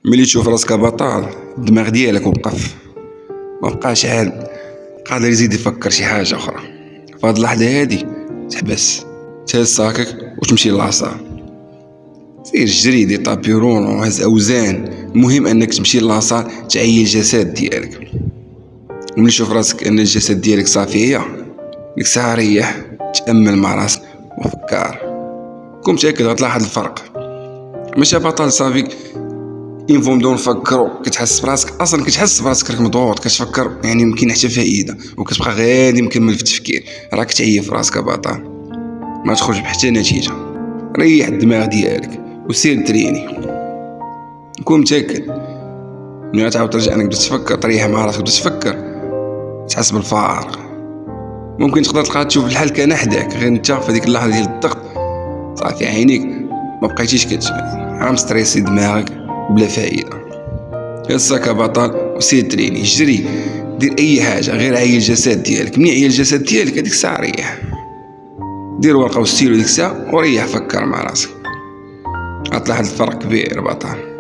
ملي تشوف راسك بطال الدماغ ديالك وقف، ما بقاش عاد قادر يزيد يفكر شي حاجه اخرى. فهاد اللحظه هادي تحبس، تهز ساكك وتمشي لاصال، سير جري دي طابيرون وهز اوزان، المهم انك تمشي لاصال تعيي الجسد ديالك. وملي تشوف راسك ان الجسد ديالك صافيه ديك الساعه ريح، تامل مع راسك وفكر، كون متاكد غتلاحظ الفرق. ماشي بطل صافي ينفو نبداو نفكروا، كتحس براسك اصلا كتحس براسك راك مضغوط، كتفكر يعني مكاين حتى فائده، وكتبقى غادي مكمل في التفكير، راك تعيي في راسك بطل، ما تخرج بحتى نتيجه. ريح الدماغ ديالك وسير تريني، كون متاكد ملي تعاود ترجع انك تفكر تريح مع راسك تفكر تحس بالفارق. ممكن تقدر تلقى تشوف الحل كان حداك، غير انت في هذيك اللحظه ديال الضغط صافي عينيك ما بقيتيش عام ستريسي دماغك بلا فائده. يساك بطل وسير تريني، جري، دير اي حاجه غير عيي الجسد ديالك. ملي عيي الجسد ديالك هذيك الساعه ريح، دير ورقه وستيلو ديك الساعه وريح، فكر مع راسك، غتلاحظ الفرق كبير بطل.